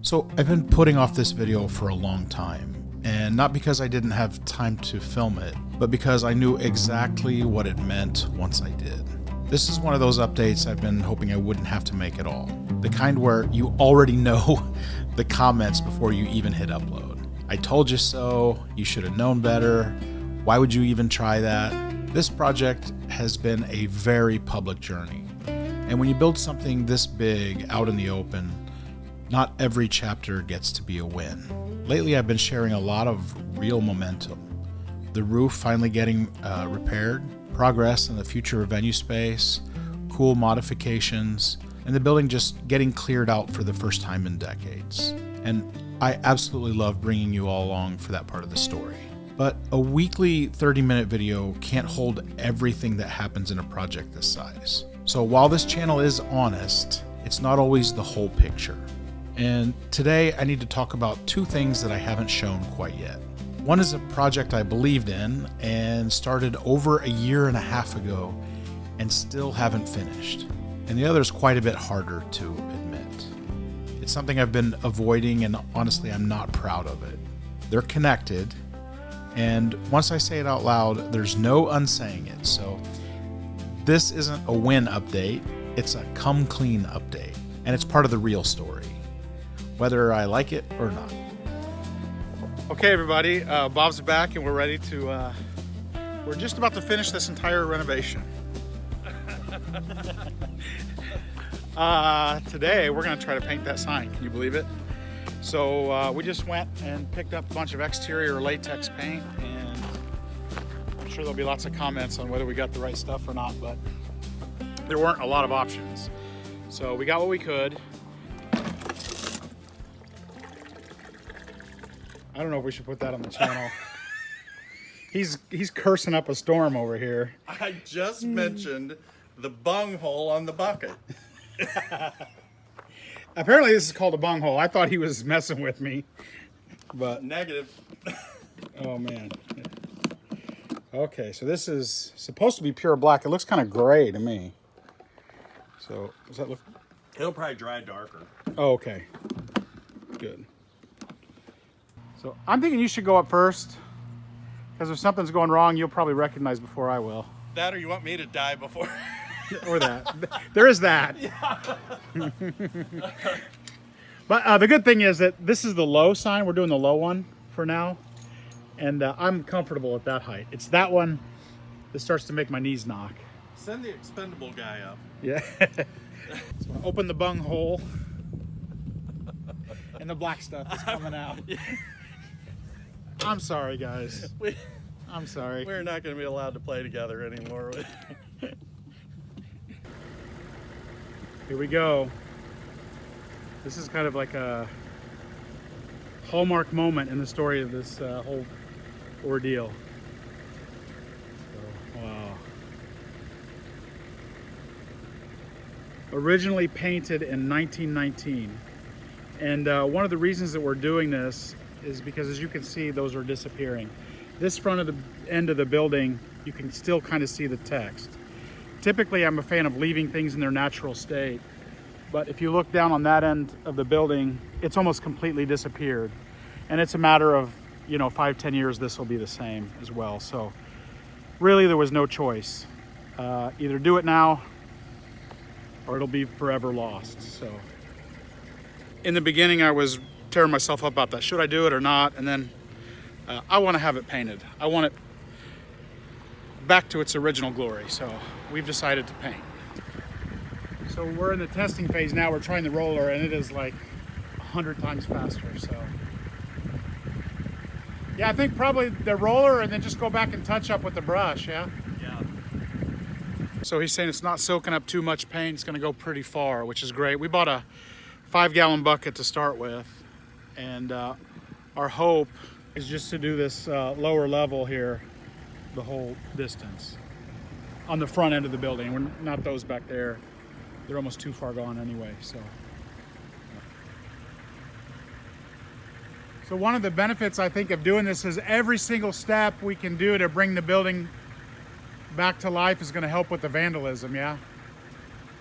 So I've been putting off this video for a long time, and not because I didn't have time to film it, but because I knew exactly what it meant once I did. This is one of those updates I've been hoping I wouldn't have to make at all. The kind where you already know the comments before you even hit upload. I told you so, you should have known better, why would you even try that? This project has been a very public journey. And when you build something this big out in the open, not every chapter gets to be a win. Lately, I've been sharing a lot of real momentum. The roof finally getting repaired, progress in the future of venue space, cool modifications, and the building just getting cleared out for the first time in decades. And I absolutely love bringing you all along for that part of the story. But a weekly 30-minute video can't hold everything that happens in a project this size. So while this channel is honest, it's not always the whole picture. And today I need to talk about two things that I haven't shown quite yet. One is a project I believed in and started over a year and a half ago and still haven't finished. And the other is quite a bit harder to admit. It's something I've been avoiding, and honestly I'm not proud of it. They're connected, and once I say it out loud, there's no unsaying it. So this isn't a win update, it's a come clean update, and it's part of the real story, whether I like it or not. Okay, everybody, Bob's back, and we're ready to, we're just about to finish this entire renovation. Today, we're gonna try to paint that sign, can you believe it? So we just went and picked up a bunch of exterior latex paint, and I'm sure there'll be lots of comments on whether we got the right stuff or not, but there weren't a lot of options. So we got what we could. I don't know if we should put that on the channel. He's cursing up a storm over here. I just mentioned the bung hole on the bucket. Apparently this is called a bung hole. I thought he was messing with me, but Negative. oh man. Okay, so this is supposed to be pure black. It looks kind of gray to me. So does that look? It'll probably dry darker. Oh, okay. Good. So I'm thinking you should go up first, because if something's going wrong, you'll probably recognize before I will. That, or you want me to die before? Or that. There is that. But the good thing is that this is the low sign. We're doing the low one for now. And I'm comfortable at that height. It's that one that starts to make my knees knock. Send the expendable guy up. Yeah. So open the bung hole. And the black stuff is coming out. I'm sorry, guys. I'm sorry. We're not going to be allowed to play together anymore. Here we go. This is kind of like a hallmark moment in the story of this whole ordeal. So, wow. Originally painted in 1919. And one of the reasons that we're doing this is because, as you can see, those are disappearing. This front of the end of the building, you can still kind of see the text. Typically, I'm a fan of leaving things in their natural state, but if you look down on that end of the building, it's almost completely disappeared. And it's a matter of, 5-10 years, this will be the same as well. So really, there was no choice. Either do it now, or it'll be forever lost. So in the beginning, I was tearing myself up about that. Should I do it or not? And then I want to have it painted. I want it back to its original glory. So we've decided to paint. So we're in the testing phase now. We're trying the roller, and it is like 100 times faster. So yeah, I think probably the roller, and then just go back and touch up with the brush. Yeah. Yeah. So he's saying it's not soaking up too much paint. It's going to go pretty far, which is great. We bought a 5-gallon bucket to start with, and our hope is just to do this lower level here the whole distance on the front end of the building. We're not those back there. They're almost too far gone anyway. So one of the benefits, I think, of doing this is every single step we can do to bring the building back to life is going to help with the vandalism. Yeah,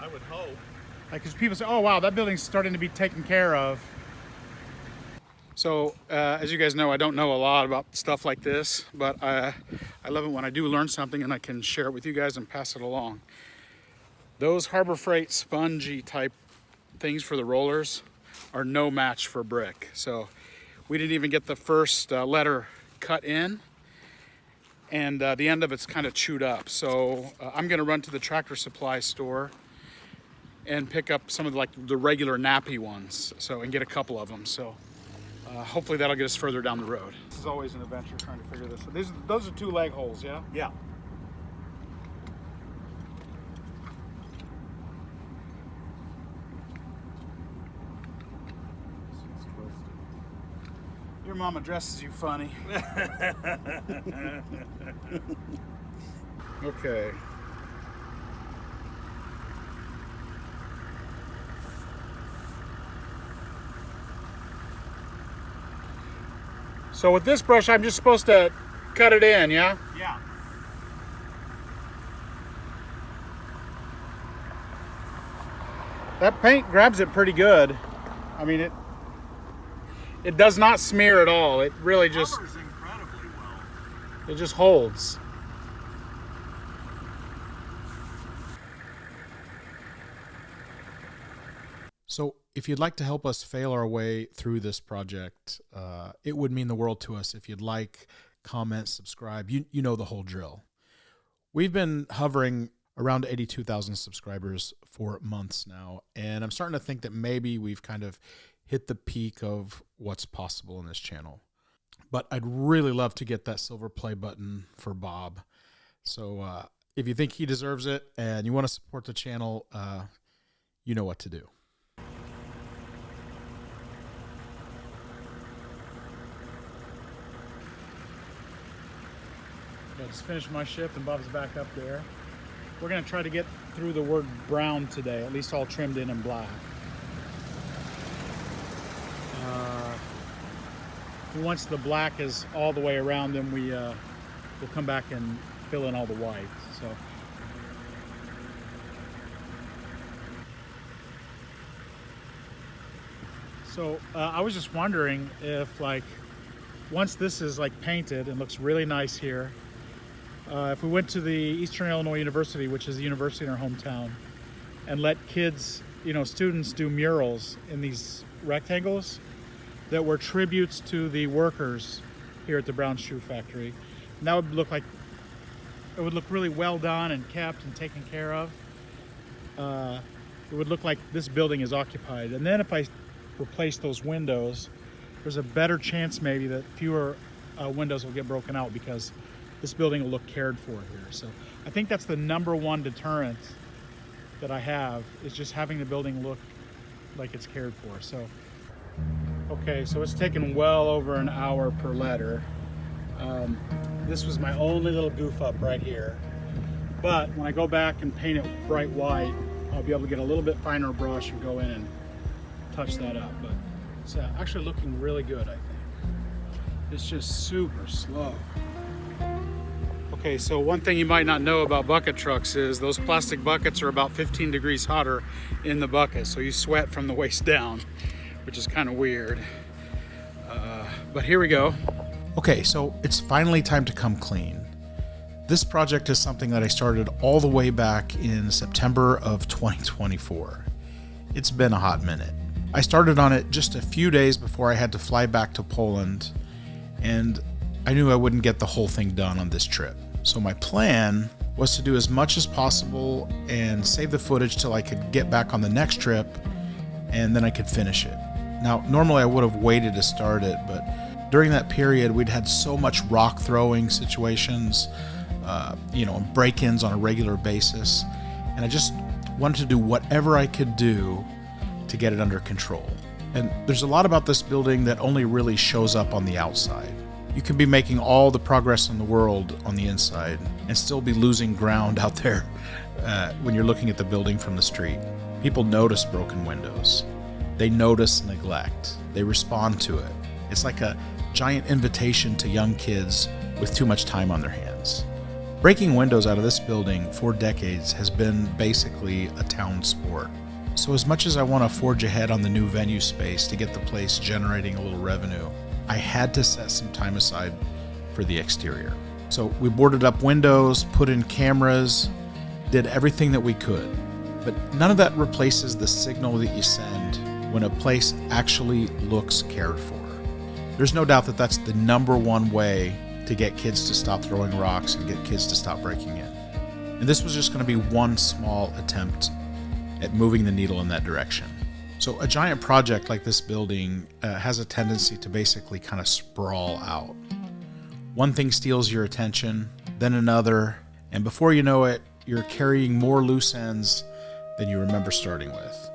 I would hope. Like, because people say, oh wow, that building's starting to be taken care of. So, as you guys know, I don't know a lot about stuff like this, but I love it when I do learn something and I can share it with you guys and pass it along. Those Harbor Freight spongy type things for the rollers are no match for brick. So we didn't even get the first letter cut in, and the end of it's kind of chewed up. So I'm gonna run to the Tractor Supply store and pick up some of the regular nappy ones, and get a couple of them. So hopefully that'll get us further down the road. This is always an adventure trying to figure this out. Those are 2 leg holes, yeah? Yeah. Your mama dresses you funny. Okay. So with this brush, I'm just supposed to cut it in, yeah? Yeah. That paint grabs it pretty good. I mean, it does not smear at all. It really just Covers incredibly well. It just holds. So if you'd like to help us fail our way through this project, it would mean the world to us if you'd like, comment, subscribe. You know the whole drill. We've been hovering around 82,000 subscribers for months now, and I'm starting to think that maybe we've kind of hit the peak of what's possible in this channel. But I'd really love to get that silver play button for Bob. So if you think he deserves it and you want to support the channel, you know what to do. I just finished my shift and Bob's back up there. We're going to try to get through the word brown today, at least all trimmed in black. Once the black is all the way around, then we'll come back and fill in all the white. So I was just wondering if, once this is painted and looks really nice here, if we went to the Eastern Illinois University, which is the university in our hometown, and let kids, students do murals in these rectangles that were tributes to the workers here at the Brown Shoe Factory. And that would look really well done and kept and taken care of. It would look like this building is occupied. And then if I replace those windows, there's a better chance maybe that fewer windows will get broken out because this building will look cared for here. So I think that's the #1 deterrent that I have, is just having the building look like it's cared for. So, okay, so it's taken well over an hour per letter. This was my only little goof up right here. But when I go back and paint it bright white, I'll be able to get a little bit finer brush and go in and touch that up. But it's actually looking really good, I think. It's just super slow. Okay, so one thing you might not know about bucket trucks is those plastic buckets are about 15 degrees hotter in the bucket, so you sweat from the waist down, which is kind of weird. But here we go. Okay, so it's finally time to come clean. This project is something that I started all the way back in September of 2024. It's been a hot minute. I started on it just a few days before I had to fly back to Poland, and I knew I wouldn't get the whole thing done on this trip. So my plan was to do as much as possible and save the footage till I could get back on the next trip, and then I could finish it. Now, normally I would have waited to start it, but during that period we'd had so much rock throwing situations, and break-ins on a regular basis, and I just wanted to do whatever I could do to get it under control. And there's a lot about this building that only really shows up on the outside. You can be making all the progress in the world on the inside and still be losing ground out there when you're looking at the building from the street. People notice broken windows. They notice neglect. They respond to it. It's like a giant invitation to young kids with too much time on their hands. Breaking windows out of this building for decades has been basically a town sport. So as much as I want to forge ahead on the new venue space to get the place generating a little revenue, I had to set some time aside for the exterior. So we boarded up windows, put in cameras, did everything that we could. But none of that replaces the signal that you send when a place actually looks cared for. There's no doubt that that's the number one way to get kids to stop throwing rocks and get kids to stop breaking in. And this was just going to be one small attempt at moving the needle in that direction. So a giant project like this building has a tendency to basically kind of sprawl out. One thing steals your attention, then another, and before you know it, you're carrying more loose ends than you remember starting with.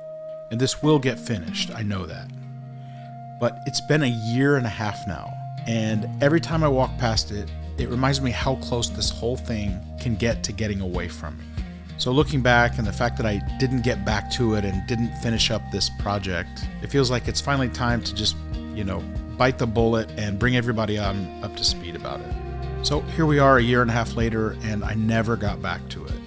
And this will get finished, I know that. But it's been a year and a half now, and every time I walk past it, it reminds me how close this whole thing can get to getting away from me. So looking back and the fact that I didn't get back to it and didn't finish up this project, it feels like it's finally time to just, bite the bullet and bring everybody on up to speed about it. So here we are a year and a half later, and I never got back to it.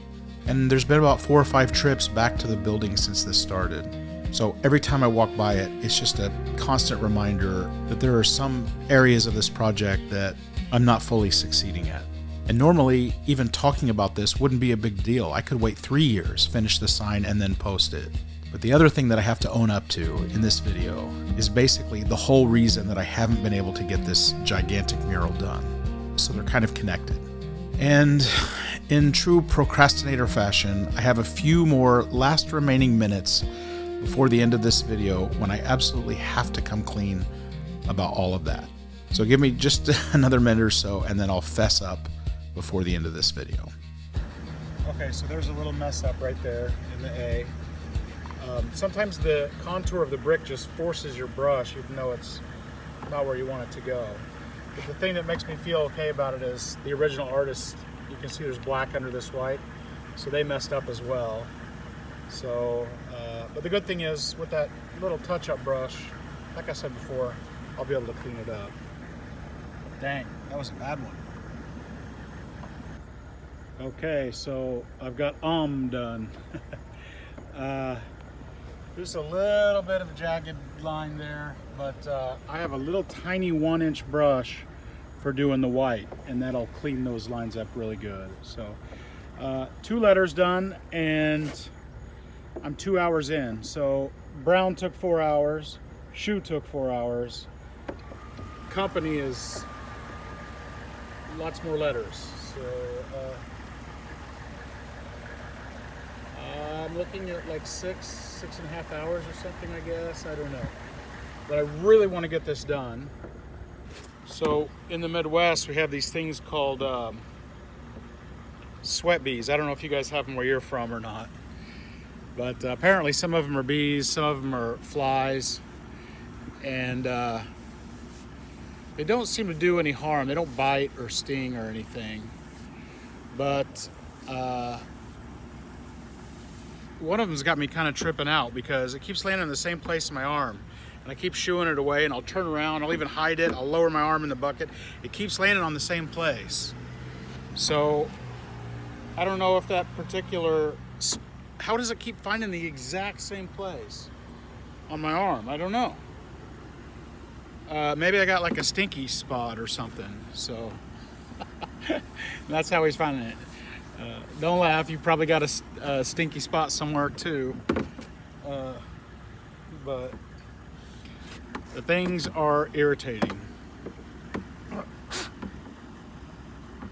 And there's been about 4 or 5 trips back to the building since this started. So every time I walk by it, it's just a constant reminder that there are some areas of this project that I'm not fully succeeding at. And normally, even talking about this wouldn't be a big deal. I could wait 3 years, finish the sign, and then post it. But the other thing that I have to own up to in this video is basically the whole reason that I haven't been able to get this gigantic mural done. So they're kind of connected. And in true procrastinator fashion, I have a few more last remaining minutes before the end of this video when I absolutely have to come clean about all of that. So give me just another minute or so, and then I'll fess up before the end of this video. Okay, so there's a little mess up right there in the A. Sometimes the contour of the brick just forces your brush, even though it's not where you want it to go. But the thing that makes me feel okay about it is the original artist, you can see there's black under this white, so they messed up as well. So, but the good thing is with that little touch-up brush, like I said before, I'll be able to clean it up. Dang, that was a bad one. Okay, so I've got done. Just a little bit of a jagged line there, but I have a little tiny 1-inch brush for doing the white, and that'll clean those lines up really good. So 2 letters done, and I'm 2 hours in. So brown took 4 hours, shoe took 4 hours. Company is lots more letters. So I'm looking at like 6.5 hours or something, I guess. I don't know. But I really want to get this done. So in the Midwest, we have these things called sweat bees. I don't know if you guys have them where you're from or not. But apparently some of them are bees, some of them are flies. And they don't seem to do any harm. They don't bite or sting or anything. But one of them's got me kind of tripping out because it keeps landing in the same place in my arm. And I keep shooing it away, and I'll turn around, I'll even hide it, I'll lower my arm in the bucket. It keeps landing on the same place. So I don't know if that particular, how does it keep finding the exact same place on my arm? I don't know. Maybe I got like a stinky spot or something. So that's how he's finding it. Don't laugh, you probably got a stinky spot somewhere too. But the things are irritating.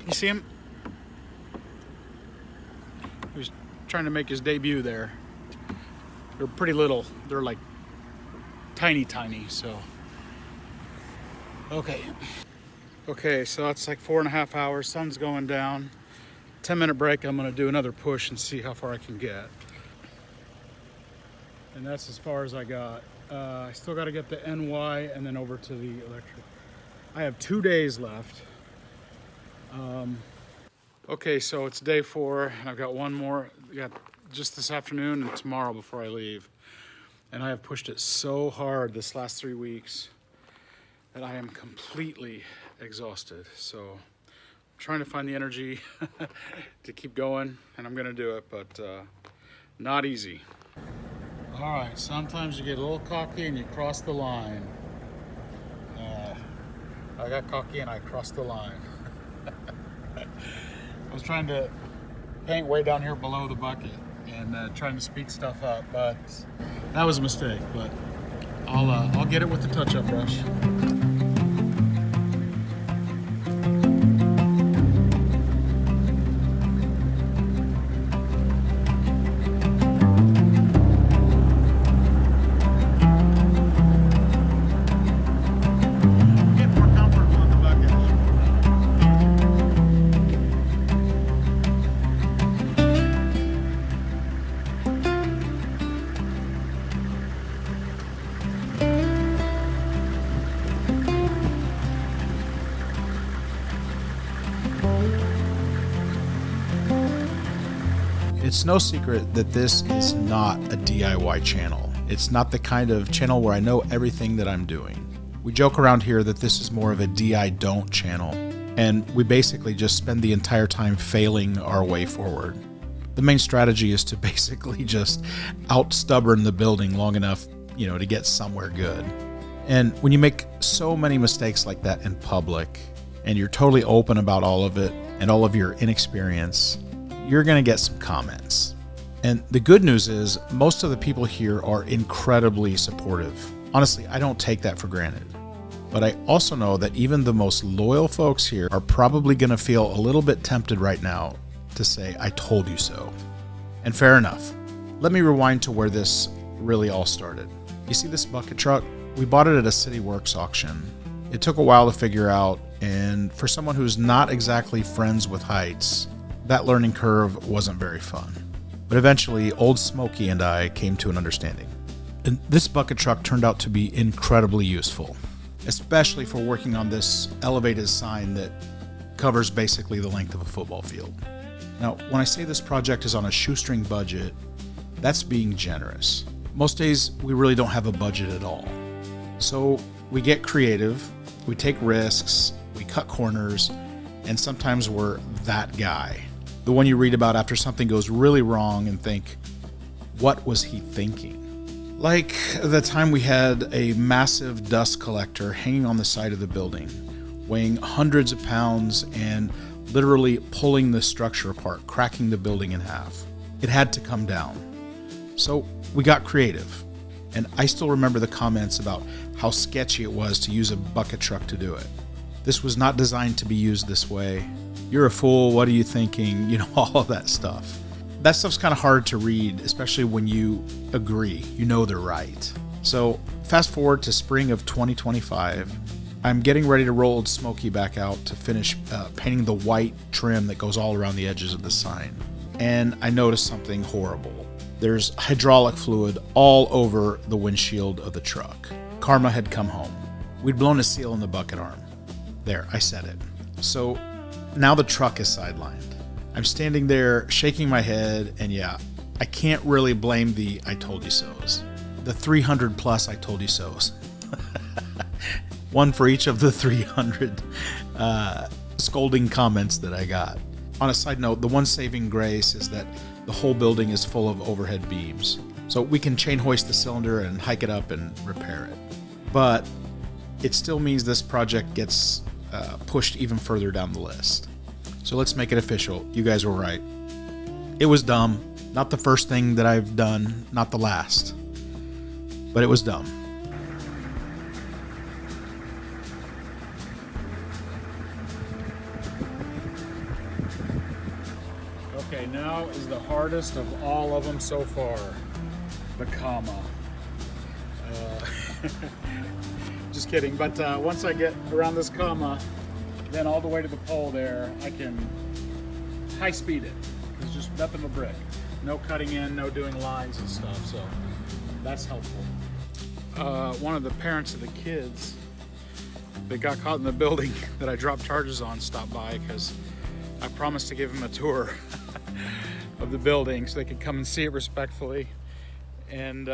You see him? He was trying to make his debut there. They're pretty little. They're like tiny, so. Okay, so that's like 4.5 hours. Sun's going down. 10-minute break. I'm gonna do another push and see how far I can get. And that's as far as I got. I still got to get the NY and then over to the electric. I have 2 days left. Okay, so it's day 4. I've got one more. Got just this afternoon and tomorrow before I leave. And I have pushed it so hard this last 3 weeks that I am completely exhausted. So I'm trying to find the energy to keep going, and I'm gonna do it, but not easy. All right, sometimes you get a little cocky and you cross the line. I got cocky and I crossed the line. I was trying to paint way down here below the bucket and trying to speed stuff up, but that was a mistake. But I'll get it with the touch-up brush. Get more comfortable in the bucket. It's no secret that this is not a DIY channel. It's not the kind of channel where I know everything that I'm doing. We joke around here that this is more of a D.I.Don't channel, and we basically just spend the entire time failing our way forward. The main strategy is to basically just out-stubborn the building long enough, to get somewhere good. And when you make so many mistakes like that in public, and you're totally open about all of it and all of your inexperience, you're going to get some comments. And the good news is most of the people here are incredibly supportive. Honestly, I don't take that for granted. But I also know that even the most loyal folks here are probably going to feel a little bit tempted right now to say, I told you so. And fair enough. Let me rewind to where this really all started. You see this bucket truck? We bought it at a City Works auction. It took a while to figure out, and for someone who's not exactly friends with heights, that learning curve wasn't very fun. But eventually, Old Smokey and I came to an understanding. And this bucket truck turned out to be incredibly useful, especially for working on this elevated sign that covers basically the length of a football field. Now, when I say this project is on a shoestring budget, that's being generous. Most days, we really don't have a budget at all. So we get creative, we take risks, we cut corners, and sometimes we're that guy. The one you read about after something goes really wrong and think, what was he thinking? Like the time we had a massive dust collector hanging on the side of the building, weighing hundreds of pounds and literally pulling the structure apart, cracking the building in half. It had to come down. So we got creative. And I still remember the comments about how sketchy it was to use a bucket truck to do it. This was not designed to be used this way. You're a fool, what are you thinking? All of that stuff. That stuff's kind of hard to read, especially when you agree, they're right. So fast forward to spring of 2025, I'm getting ready to roll Old Smokey back out to finish painting the white trim that goes all around the edges of the sign. And I noticed something horrible. There's hydraulic fluid all over the windshield of the truck. Karma had come home. We'd blown a seal in the bucket arm. There, I said it. So now the truck is sidelined. I'm standing there shaking my head, and I can't really blame the I told you so's. The 300 plus I told you so's. One for each of the 300 scolding comments that I got. On a side note, the one saving grace is that the whole building is full of overhead beams. So we can chain hoist the cylinder and hike it up and repair it. But it still means this project gets pushed even further down the list. So let's make it official. You guys were right. It was dumb. Not the first thing that I've done, not the last. But it was dumb. Okay, now is the hardest of all of them so far. The comma. Just kidding, but once I get around this comma, then all the way to the pole there, I can high speed it. It's just nothing but brick. No cutting in, no doing lines and stuff, so that's helpful. One of the parents of the kids that got caught in the building that I dropped charges on stopped by because I promised to give him a tour of the building so they could come and see it respectfully. And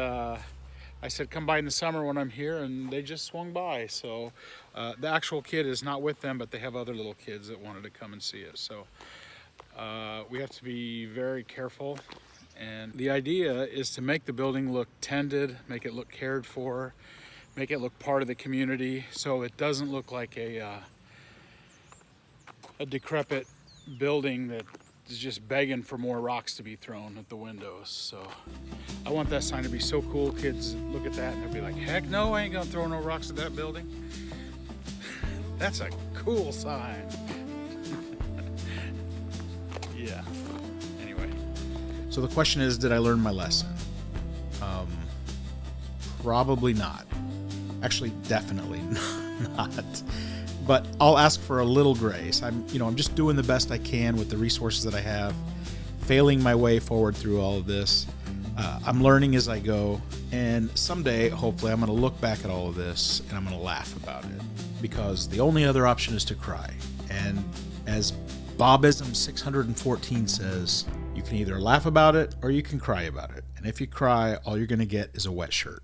I said, come by in the summer when I'm here, and they just swung by. So the actual kid is not with them, but they have other little kids that wanted to come and see it. So we have to be very careful And the idea is to make the building look tended, make it look cared for, make it look part of the community, so it doesn't look like a decrepit building that is just begging for more rocks to be thrown at the windows. So I want that sign to be so cool, kids look at that and they'll be like, heck no, I ain't gonna throw no rocks at that building. That's a cool sign. Yeah. Anyway. So the question is, did I learn my lesson? Probably not. Actually, definitely not. But I'll ask for a little grace. I'm just doing the best I can with the resources that I have, failing my way forward through all of this. I'm learning as I go, and someday, hopefully, I'm going to look back at all of this and I'm going to laugh about it, because the only other option is to cry. And as Bobism 614 says, you can either laugh about it or you can cry about it. And if you cry, all you're going to get is a wet shirt.